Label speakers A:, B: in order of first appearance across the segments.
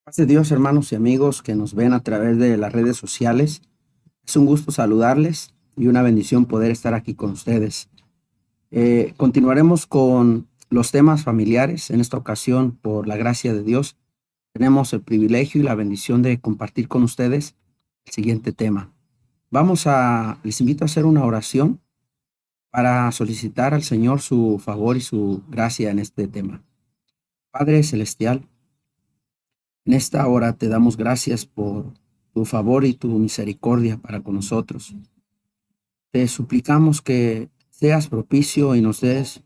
A: Paz de Dios, hermanos y amigos que nos ven a través de las redes sociales. Es un gusto saludarles y una bendición poder estar aquí con ustedes. Continuaremos con los temas familiares. En esta ocasión, por la gracia de Dios, tenemos el privilegio y la bendición de compartir con ustedes el siguiente tema. Les invito a hacer una oración para solicitar al Señor su favor y su gracia en este tema. Padre Celestial, en esta hora te damos gracias por tu favor y tu misericordia para con nosotros. Te suplicamos que seas propicio y nos des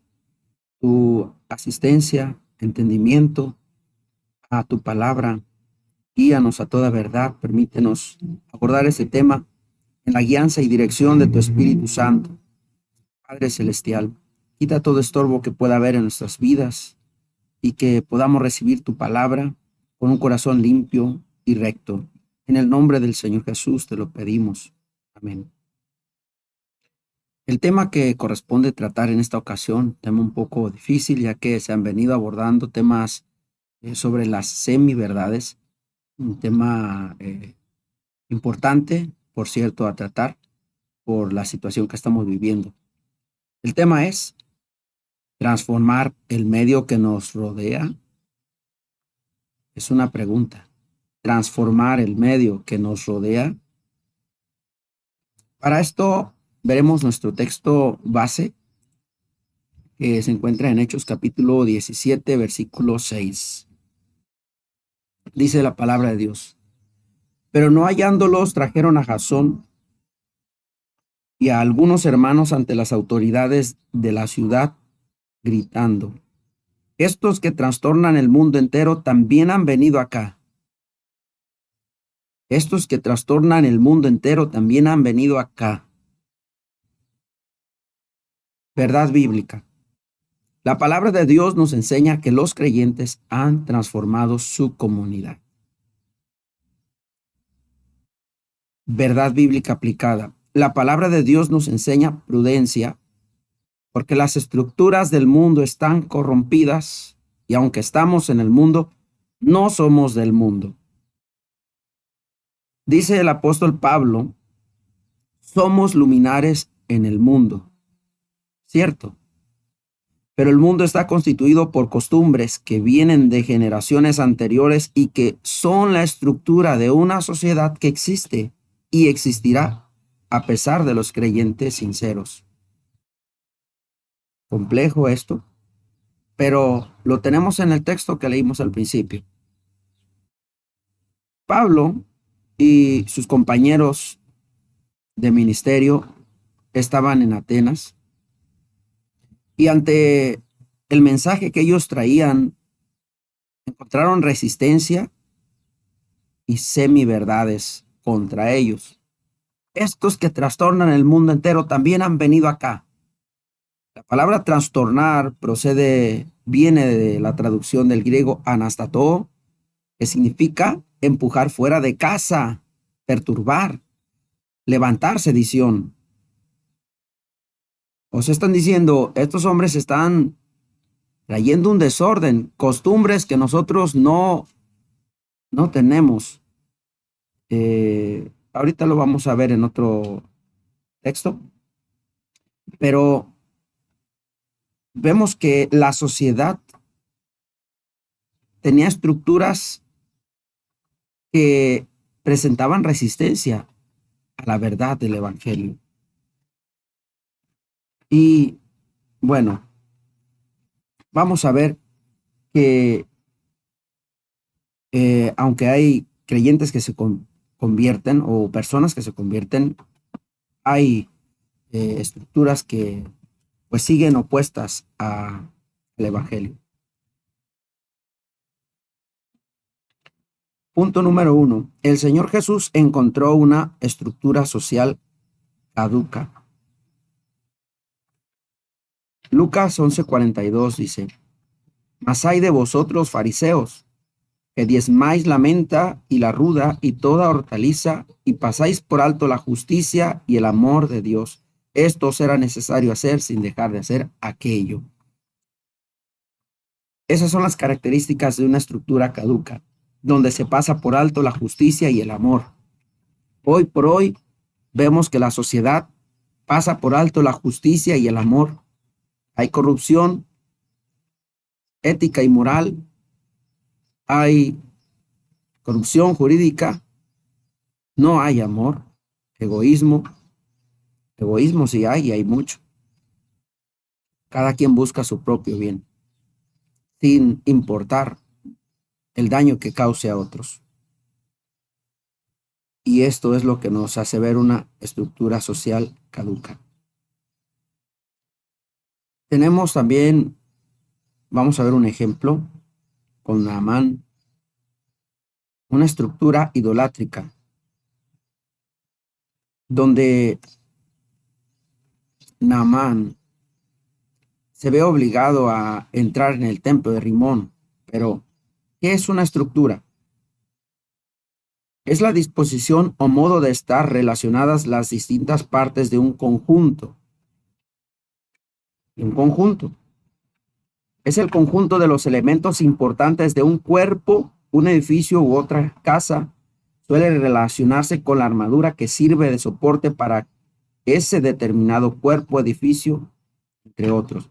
A: tu asistencia, entendimiento a tu palabra. Guíanos a toda verdad. Permítenos abordar ese tema en la guianza y dirección de tu Espíritu Santo. Padre Celestial, quita todo estorbo que pueda haber en nuestras vidas y que podamos recibir tu palabra con un corazón limpio y recto. En el nombre del Señor Jesús te lo pedimos. Amén. El tema que corresponde tratar en esta ocasión, tema un poco difícil, ya que se han venido abordando temas sobre las semiverdades, un tema importante, por cierto, a tratar por la situación que estamos viviendo. El tema es transformar el medio que nos rodea. Es una pregunta. Transformar el medio que nos rodea. Para esto veremos nuestro texto base que se encuentra en Hechos capítulo 17, versículo 6. Dice la palabra de Dios: pero no hallándolos, trajeron a Jasón y a algunos hermanos ante las autoridades de la ciudad, gritando: estos que trastornan el mundo entero también han venido acá. Estos que trastornan el mundo entero también han venido acá. Verdad bíblica. La palabra de Dios nos enseña que los creyentes han transformado su comunidad. Verdad bíblica aplicada. La palabra de Dios nos enseña prudencia, porque las estructuras del mundo están corrompidas y aunque estamos en el mundo, no somos del mundo. Dice el apóstol Pablo: somos luminares en el mundo. Cierto. Pero el mundo está constituido por costumbres que vienen de generaciones anteriores y que son la estructura de una sociedad que existe y existirá a pesar de los creyentes sinceros. Complejo esto, pero lo tenemos en el texto que leímos al principio. Pablo y sus compañeros de ministerio estaban en Atenas y ante el mensaje que ellos traían, encontraron resistencia y semiverdades contra ellos. Estos que trastornan el mundo entero también han venido acá. La palabra trastornar viene de la traducción del griego anastato, que significa empujar fuera de casa, perturbar, levantar sedición. Os están diciendo, estos hombres están trayendo un desorden, costumbres que nosotros no tenemos. Ahorita lo vamos a ver en otro texto, pero vemos que la sociedad tenía estructuras que presentaban resistencia a la verdad del evangelio. Y bueno, vamos a ver que aunque hay creyentes que se convierten o personas que se convierten, hay estructuras que pues siguen opuestas al evangelio. Punto número 1. El Señor Jesús encontró una estructura social caduca. Lucas 11:42 dice: mas hay de vosotros, fariseos, que diezmáis la menta y la ruda y toda hortaliza, y pasáis por alto la justicia y el amor de Dios. Esto será necesario hacer sin dejar de hacer aquello. Esas son las características de una estructura caduca. donde se pasa por alto la justicia y el amor. Hoy por hoy vemos que la sociedad pasa por alto la justicia y el amor. Hay corrupción ética y moral, hay corrupción jurídica, no hay amor, egoísmo, egoísmo sí hay y hay mucho. Cada quien busca su propio bien, sin importar el daño que cause a otros. Y esto es lo que nos hace ver una estructura social caduca. Tenemos también, vamos a ver un ejemplo con Naamán, una estructura idolátrica, donde Naamán se ve obligado a entrar en el templo de Rimón. Pero, ¿qué es una estructura? Es la disposición o modo de estar relacionadas las distintas partes de un conjunto. Un conjunto. Es el conjunto de los elementos importantes de un cuerpo, un edificio u otra casa. Suele relacionarse con la armadura que sirve de soporte para ese determinado cuerpo, edificio, entre otros.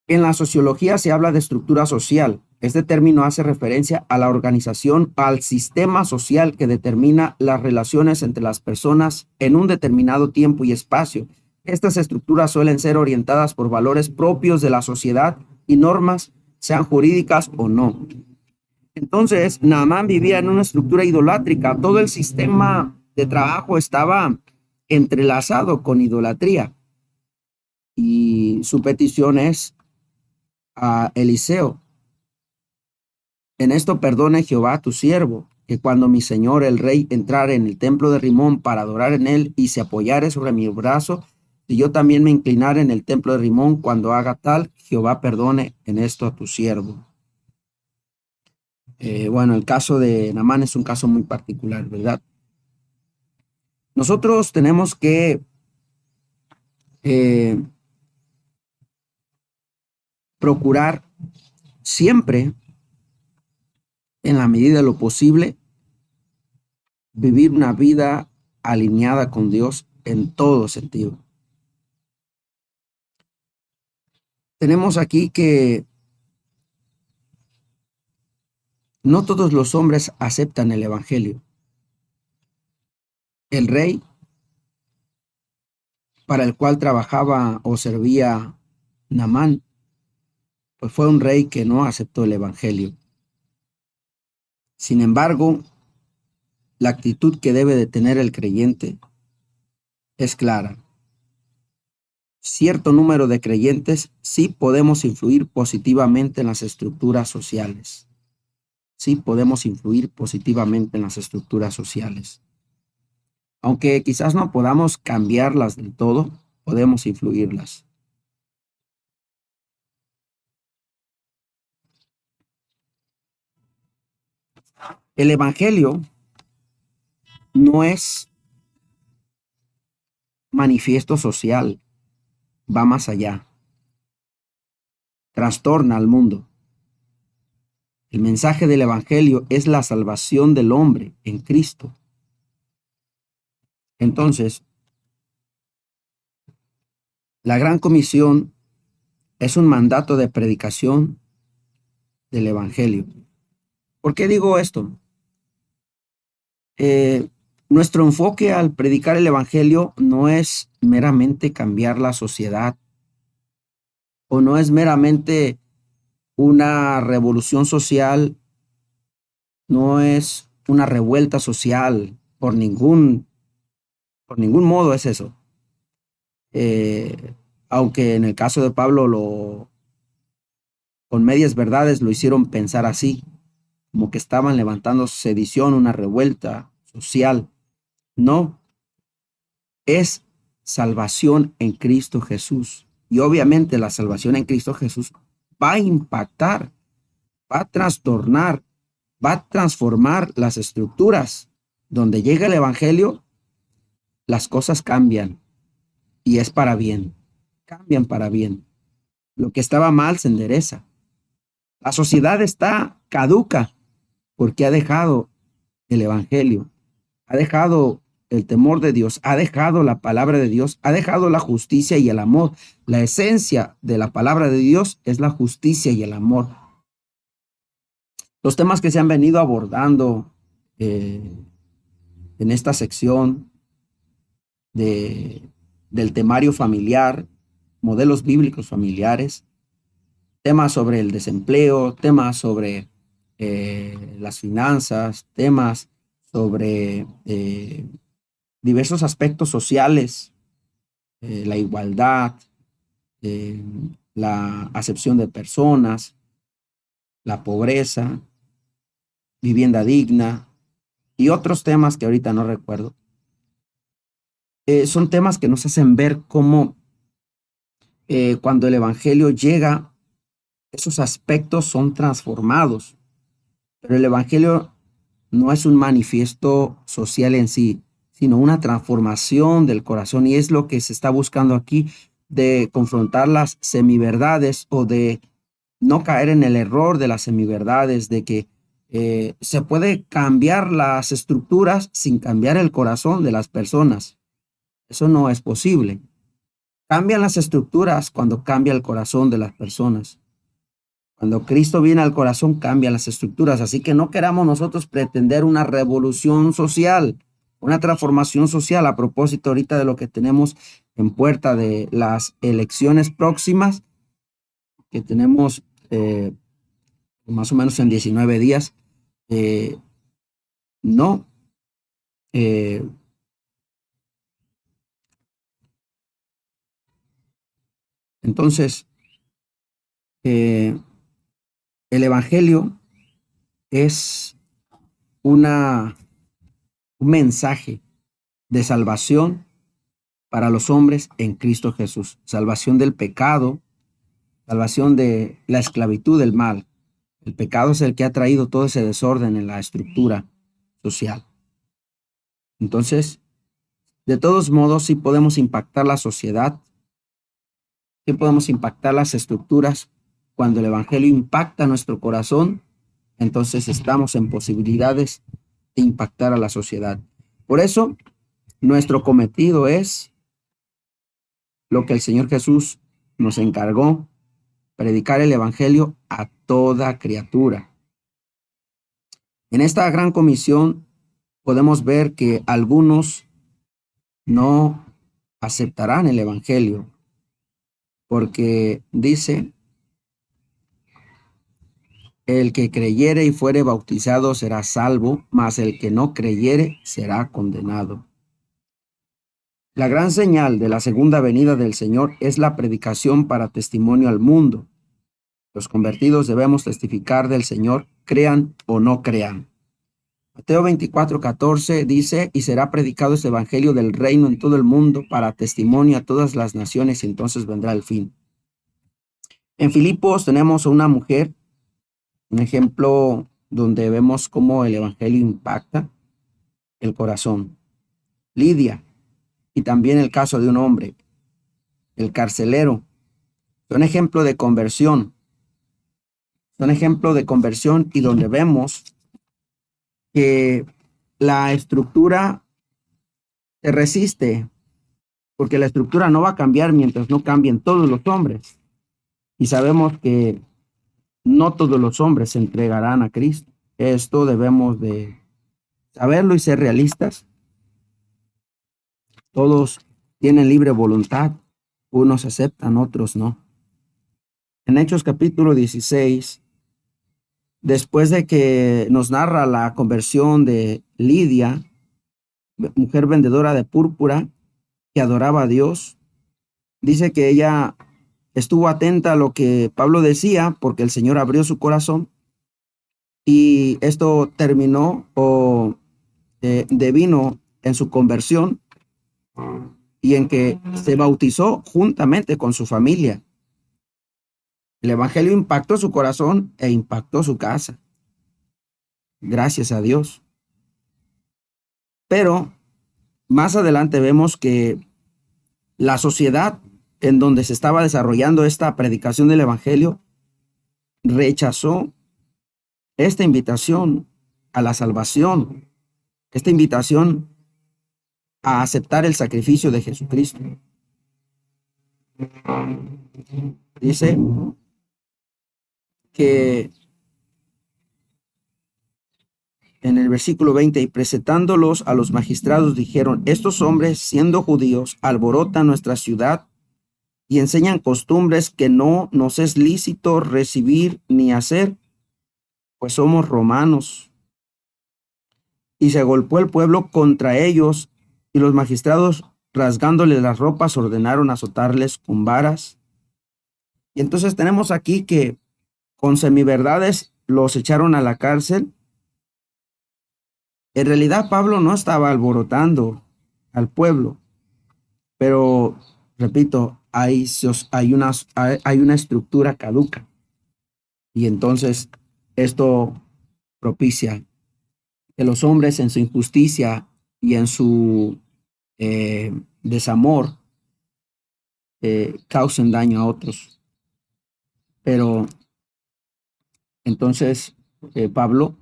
A: En la sociología se habla de estructura social. Este término hace referencia a la organización, al sistema social que determina las relaciones entre las personas en un determinado tiempo y espacio. Estas estructuras suelen ser orientadas por valores propios de la sociedad y normas, sean jurídicas o no. Entonces, Naamán vivía en una estructura idolátrica. Todo el sistema de trabajo estaba entrelazado con idolatría. Y su petición es a Eliseo: en esto perdone Jehová tu siervo, que cuando mi señor el rey entrare en el templo de Rimón para adorar en él y se apoyare sobre mi brazo, y yo también me inclinare en el templo de Rimón, cuando haga tal, Jehová perdone en esto a tu siervo. Bueno, el caso de Naamán es un caso muy particular, ¿verdad? Nosotros tenemos que procurar siempre, en la medida de lo posible, vivir una vida alineada con Dios en todo sentido. Tenemos aquí que no todos los hombres aceptan el evangelio. El rey para el cual trabajaba o servía Naamán, pues fue un rey que no aceptó el evangelio. Sin embargo, la actitud que debe de tener el creyente es clara. Cierto número de creyentes sí podemos influir positivamente en las estructuras sociales. Sí podemos influir positivamente en las estructuras sociales. Aunque quizás no podamos cambiarlas del todo, podemos influirlas. El evangelio no es manifiesto social, va más allá, trastorna al mundo. El mensaje del evangelio es la salvación del hombre en Cristo. Entonces, la gran comisión es un mandato de predicación del evangelio. ¿Por qué digo esto? Nuestro enfoque al predicar el evangelio no es meramente cambiar la sociedad, o no es meramente una revolución social, no es una revuelta social, por ningún modo es eso. Aunque en el caso de Pablo con medias verdades lo hicieron pensar así, como que estaban levantando sedición, una revuelta social. No, es salvación en Cristo Jesús. Y obviamente la salvación en Cristo Jesús va a impactar, va a trastornar, va a transformar las estructuras. Donde llega el evangelio, las cosas cambian y es para bien. Cambian para bien. Lo que estaba mal se endereza. La sociedad está caduca porque ha dejado el evangelio, ha dejado el temor de Dios, ha dejado la palabra de Dios, ha dejado la justicia y el amor. La esencia de la palabra de Dios es la justicia y el amor. Los temas que se han venido abordando en esta sección del temario familiar, modelos bíblicos familiares, temas sobre el desempleo, temas sobre las finanzas, temas sobre diversos aspectos sociales, la igualdad, eh, la acepción de personas, la pobreza, vivienda digna y otros temas que ahorita no recuerdo. Son temas que nos hacen ver cómo cuando el evangelio llega, esos aspectos son transformados. Pero el evangelio no es un manifiesto social en sí, sino una transformación del corazón. Y es lo que se está buscando aquí, de confrontar las semiverdades o de no caer en el error de las semiverdades, de que se puede cambiar las estructuras sin cambiar el corazón de las personas. Eso no es posible. Cambian las estructuras cuando cambia el corazón de las personas. Cuando Cristo viene al corazón, cambian las estructuras. Así que no queramos nosotros pretender una revolución social, una transformación social. A propósito ahorita de lo que tenemos en puerta de las elecciones próximas, que tenemos más o menos en 19 días, no. Entonces, el Evangelio es un mensaje de salvación para los hombres en Cristo Jesús. Salvación del pecado, salvación de la esclavitud del mal. El pecado es el que ha traído todo ese desorden en la estructura social. Entonces, de todos modos, sí podemos impactar la sociedad, sí podemos impactar las estructuras. Cuando el Evangelio impacta nuestro corazón, entonces estamos en posibilidades de impactar a la sociedad. Por eso, nuestro cometido es lo que el Señor Jesús nos encargó: predicar el Evangelio a toda criatura. En esta gran comisión podemos ver que algunos no aceptarán el Evangelio, porque dice: el que creyere y fuere bautizado será salvo, mas el que no creyere será condenado. La gran señal de la segunda venida del Señor es la predicación para testimonio al mundo. Los convertidos debemos testificar del Señor, crean o no crean. Mateo 24:14 dice: y será predicado este evangelio del reino en todo el mundo para testimonio a todas las naciones, y entonces vendrá el fin. En Filipos tenemos a una mujer, un ejemplo donde vemos cómo el evangelio impacta el corazón. Lidia, y también el caso de un hombre, el carcelero, son ejemplo de conversión. Son ejemplo de conversión, y donde vemos que la estructura se resiste, porque la estructura no va a cambiar mientras no cambien todos los hombres. Y sabemos que no todos los hombres se entregarán a Cristo. Esto debemos de saberlo y ser realistas. Todos tienen libre voluntad. Unos aceptan, otros no. En Hechos capítulo 16, después de que nos narra la conversión de Lidia, mujer vendedora de púrpura que adoraba a Dios, dice que ella estuvo atenta a lo que Pablo decía, porque el Señor abrió su corazón, y esto terminó o devino en su conversión y en que se bautizó juntamente con su familia. El evangelio impactó su corazón e impactó su casa. Gracias a Dios. Pero más adelante vemos que la sociedad en donde se estaba desarrollando esta predicación del evangelio rechazó esta invitación a la salvación, esta invitación a aceptar el sacrificio de Jesucristo. Dice que en el versículo 20, y presentándolos a los magistrados dijeron: estos hombres, siendo judíos, alborotan nuestra ciudad y enseñan costumbres que no nos es lícito recibir ni hacer, pues somos romanos. Y se agolpó el pueblo contra ellos, y los magistrados, rasgándoles las ropas, ordenaron azotarles con varas. Y entonces tenemos aquí que con semiverdades los echaron a la cárcel. En realidad Pablo no estaba alborotando al pueblo, pero repito, hay una estructura caduca, y entonces esto propicia que los hombres en su injusticia y en su desamor causen daño a otros. Pero entonces Pablo,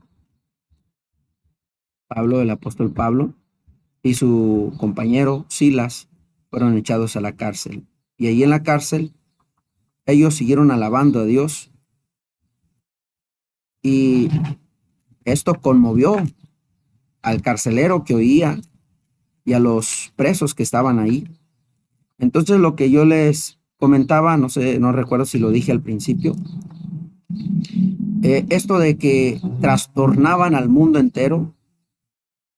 A: el apóstol Pablo y su compañero Silas fueron echados a la cárcel. Y allí en la cárcel ellos siguieron alabando a Dios, y esto conmovió al carcelero que oía y a los presos que estaban ahí. Entonces lo que yo les comentaba, no sé, no recuerdo si lo dije al principio, esto de que trastornaban al mundo entero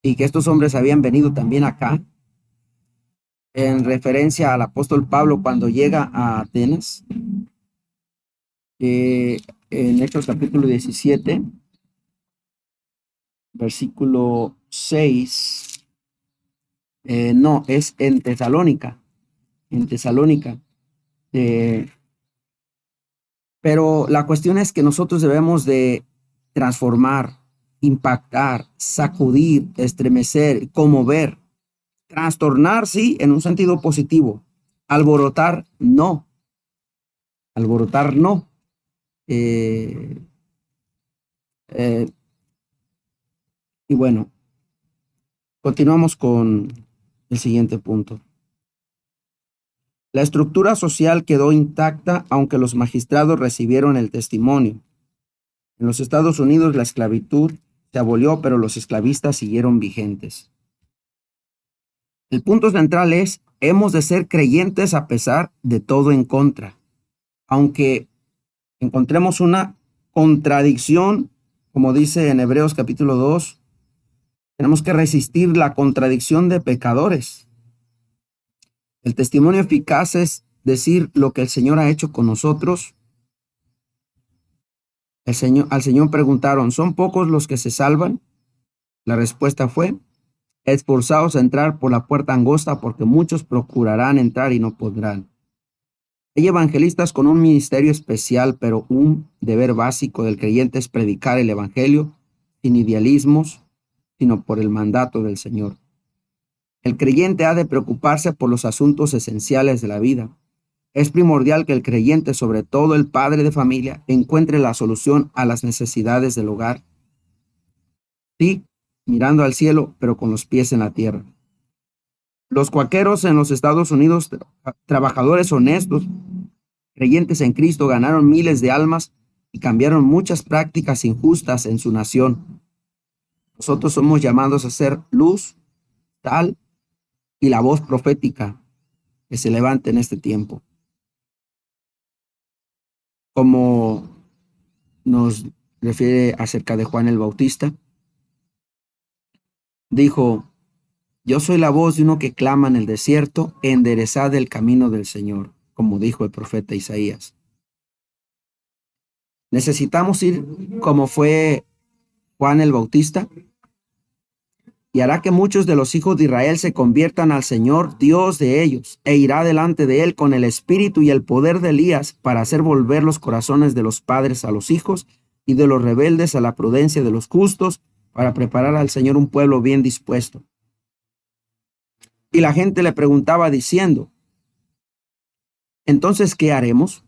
A: y que estos hombres habían venido también acá, en referencia al apóstol Pablo cuando llega a Atenas, en Hechos capítulo 17, versículo 6, no, es en Tesalónica, eh, pero la cuestión es que nosotros debemos de transformar, impactar, sacudir, estremecer, conmover, trastornar, sí, en un sentido positivo. Alborotar, no. Alborotar, no. Eh, eh, y bueno, continuamos con el siguiente punto. La estructura social quedó intacta, aunque los magistrados recibieron el testimonio. En los Estados Unidos la esclavitud se abolió, pero los esclavistas siguieron vigentes. El punto central es: hemos de ser creyentes a pesar de todo en contra. Aunque encontremos una contradicción, como dice en Hebreos capítulo 2, tenemos que resistir la contradicción de pecadores. El testimonio eficaz es decir lo que el Señor ha hecho con nosotros. Al Señor preguntaron: ¿son pocos los que se salvan? La respuesta fue: esforzaos a entrar por la puerta angosta, porque muchos procurarán entrar y no podrán. Hay evangelistas con un ministerio especial, pero un deber básico del creyente es predicar el evangelio sin idealismos, sino por el mandato del Señor. El creyente ha de preocuparse por los asuntos esenciales de la vida. Es primordial que el creyente, sobre todo el padre de familia, encuentre la solución a las necesidades del hogar. Sí, mirando al cielo, pero con los pies en la tierra. Los cuáqueros en los Estados Unidos, trabajadores honestos, creyentes en Cristo, ganaron miles de almas y cambiaron muchas prácticas injustas en su nación. Nosotros somos llamados a ser luz, sal y la voz profética que se levante en este tiempo. Como nos refiere acerca de Juan el Bautista, dijo: yo soy la voz de uno que clama en el desierto, enderezad el camino del Señor, como dijo el profeta Isaías. Necesitamos ir como fue Juan el Bautista, y hará que muchos de los hijos de Israel se conviertan al Señor, Dios de ellos, e irá delante de él con el espíritu y el poder de Elías, para hacer volver los corazones de los padres a los hijos y de los rebeldes a la prudencia de los justos, para preparar al Señor un pueblo bien dispuesto. Y la gente le preguntaba diciendo: entonces, ¿qué haremos?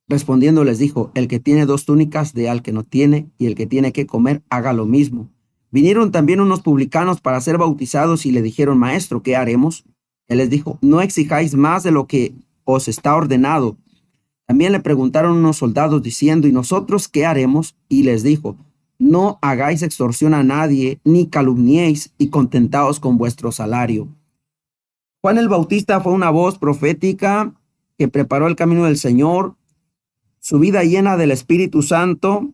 A: Respondiendo les dijo, el que tiene 2 túnicas dé al que no tiene, y el que tiene que comer haga lo mismo. Vinieron también unos publicanos para ser bautizados y le dijeron, Maestro, ¿qué haremos? Él les dijo, no exijáis más de lo que os está ordenado. También le preguntaron unos soldados diciendo, ¿y nosotros qué haremos? Y les dijo, no hagáis extorsión a nadie, ni calumniéis, y contentaos con vuestro salario. Juan el Bautista fue una voz profética que preparó el camino del Señor. Su vida llena del Espíritu Santo,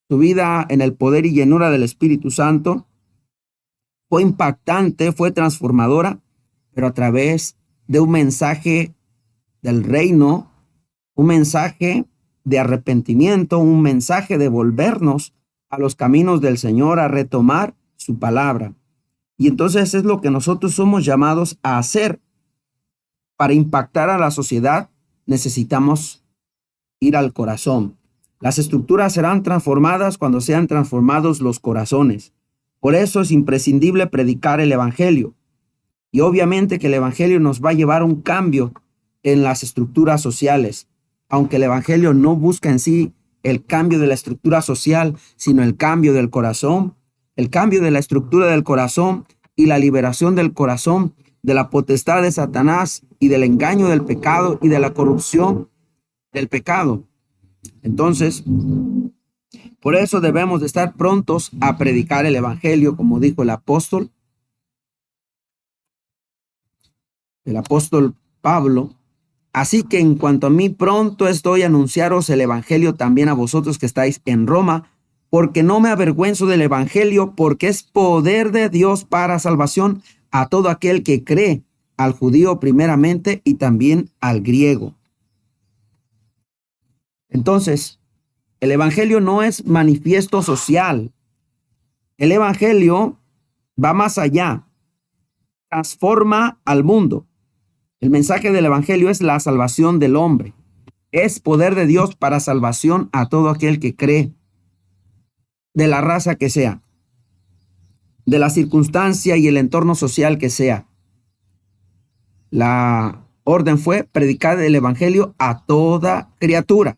A: su vida en el poder y llenura del Espíritu Santo, fue impactante, fue transformadora, pero a través de un mensaje del reino, un mensaje de arrepentimiento, un mensaje de volvernos a los caminos del Señor, a retomar su palabra. Y entonces es lo que nosotros somos llamados a hacer. Para impactar a la sociedad necesitamos ir al corazón. Las estructuras serán transformadas cuando sean transformados los corazones. Por eso es imprescindible predicar el evangelio. Y obviamente que el evangelio nos va a llevar a un cambio en las estructuras sociales, aunque el evangelio no busca en sí el cambio de la estructura social, sino el cambio del corazón, el cambio de la estructura del corazón y la liberación del corazón de la potestad de Satanás y del engaño del pecado y de la corrupción del pecado. Entonces, por eso debemos de estar prontos a predicar el evangelio, como dijo el apóstol Pablo. Así que en cuanto a mí, pronto estoy a anunciaros el evangelio también a vosotros que estáis en Roma, porque no me avergüenzo del evangelio, porque es poder de Dios para salvación a todo aquel que cree, al judío primeramente y también al griego. Entonces, el evangelio no es manifiesto social. El evangelio va más allá, transforma al mundo. El mensaje del evangelio es la salvación del hombre. Es poder de Dios para salvación a todo aquel que cree, de la raza que sea, de la circunstancia y el entorno social que sea. La orden fue predicar el evangelio a toda criatura,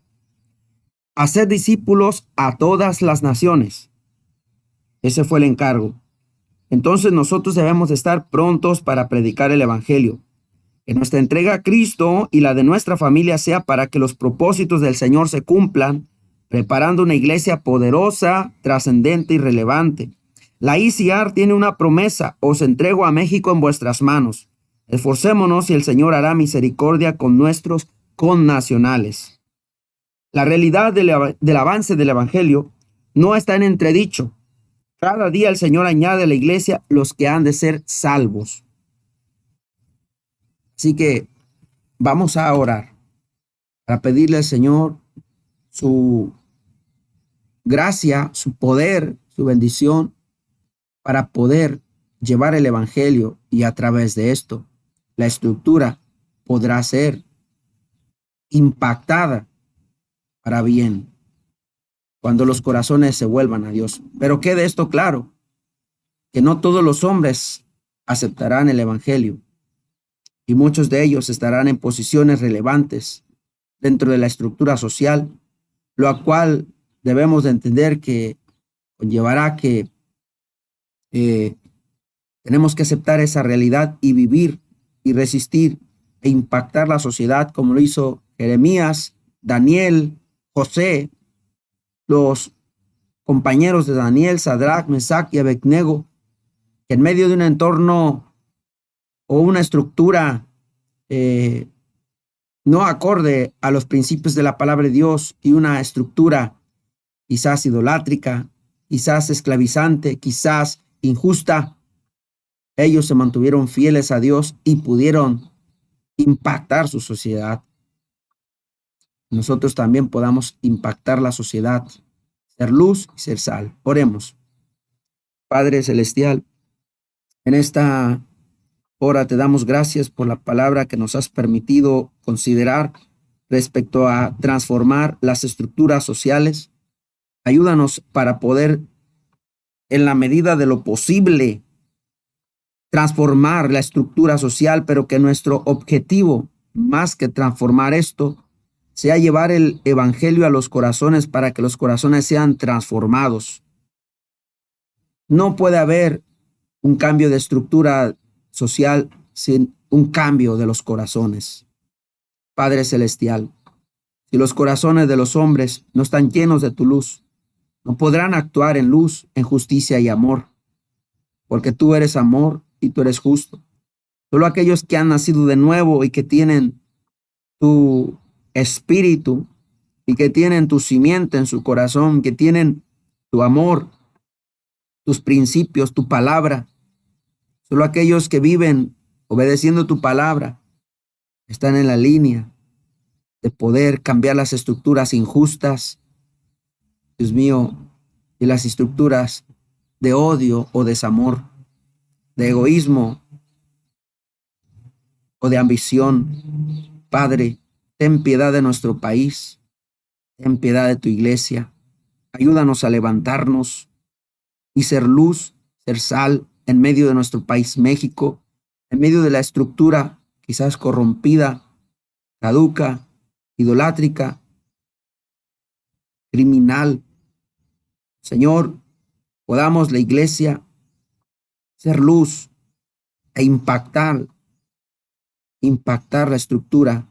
A: hacer discípulos a todas las naciones. Ese fue el encargo. Entonces nosotros debemos estar prontos para predicar el evangelio. Que nuestra entrega a Cristo y la de nuestra familia sea para que los propósitos del Señor se cumplan, preparando una iglesia poderosa, trascendente y relevante. La ICR tiene una promesa: os entrego a México en vuestras manos. Esforcémonos y el Señor hará misericordia con nuestros connacionales. La realidad del avance del evangelio no está en entredicho. Cada día el Señor añade a la iglesia los que han de ser salvos. Así que vamos a orar para pedirle al Señor su gracia, su poder, su bendición para poder llevar el evangelio, y a través de esto la estructura podrá ser impactada para bien cuando los corazones se vuelvan a Dios. Pero quede esto claro, que no todos los hombres aceptarán el evangelio, y muchos de ellos estarán en posiciones relevantes dentro de la estructura social, lo cual debemos de entender que conllevará que tenemos que aceptar esa realidad y vivir y resistir e impactar la sociedad como lo hizo Jeremías, Daniel, José, los compañeros de Daniel, Sadrach, Mesach y Abednego, que en medio de un entorno o una estructura no acorde a los principios de la palabra de Dios, y una estructura quizás idolátrica, quizás esclavizante, quizás injusta, ellos se mantuvieron fieles a Dios y pudieron impactar su sociedad. Nosotros también podamos impactar la sociedad, ser luz y ser sal. Oremos. Padre Celestial, en esta hora te damos gracias por la palabra que nos has permitido considerar respecto a transformar las estructuras sociales. Ayúdanos para poder, en la medida de lo posible, transformar la estructura social, pero que nuestro objetivo, más que transformar esto, sea llevar el evangelio a los corazones para que los corazones sean transformados. No puede haber un cambio de estructura social sin un cambio de los corazones. Padre Celestial, si los corazones de los hombres no están llenos de tu luz, no podrán actuar en luz, en justicia y amor, porque tú eres amor y tú eres justo. Solo aquellos que han nacido de nuevo y que tienen tu espíritu y que tienen tu simiente en su corazón, que tienen tu amor, tus principios, tu palabra, solo aquellos que viven obedeciendo tu palabra están en la línea de poder cambiar las estructuras injustas, Dios mío, y las estructuras de odio o desamor, de egoísmo o de ambición. Padre, ten piedad de nuestro país, ten piedad de tu iglesia, ayúdanos a levantarnos y ser luz, ser sal en medio de nuestro país, México, en medio de la estructura quizás corrompida, caduca, idolátrica, criminal. Señor, podamos la iglesia ser luz e impactar la estructura,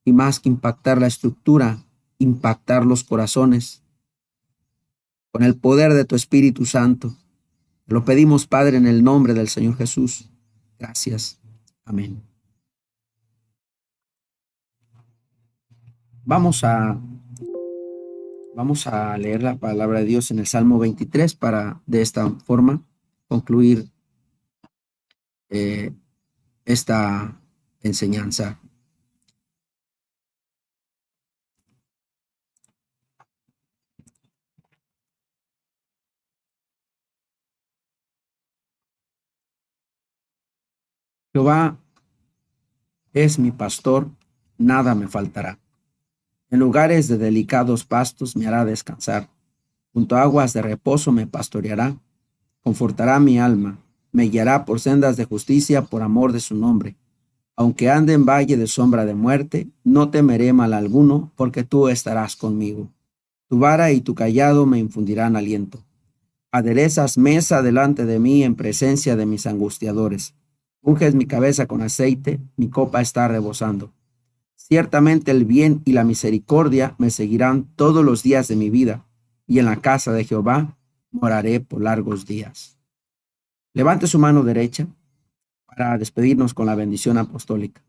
A: y más que impactar la estructura, impactar los corazones con el poder de tu Espíritu Santo. Lo pedimos, Padre, en el nombre del Señor Jesús. Gracias. Amén. Vamos a, vamos a leer la palabra de Dios en el Salmo 23 para de esta forma concluir esta enseñanza. Jehová es mi pastor, nada me faltará. En lugares de delicados pastos me hará descansar. Junto a aguas de reposo me pastoreará. Confortará mi alma. Me guiará por sendas de justicia por amor de su nombre. Aunque ande en valle de sombra de muerte, no temeré mal alguno, porque tú estarás conmigo. Tu vara y tu cayado me infundirán aliento. Aderezas mesa delante de mí en presencia de mis angustiadores. Unges mi cabeza con aceite, mi copa está rebosando. Ciertamente el bien y la misericordia me seguirán todos los días de mi vida, y en la casa de Jehová moraré por largos días. Levante su mano derecha para despedirnos con la bendición apostólica.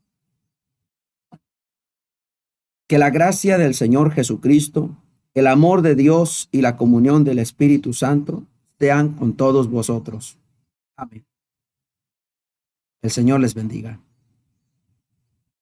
A: Que la gracia del Señor Jesucristo, el amor de Dios y la comunión del Espíritu Santo sean con todos vosotros. Amén. El Señor les bendiga.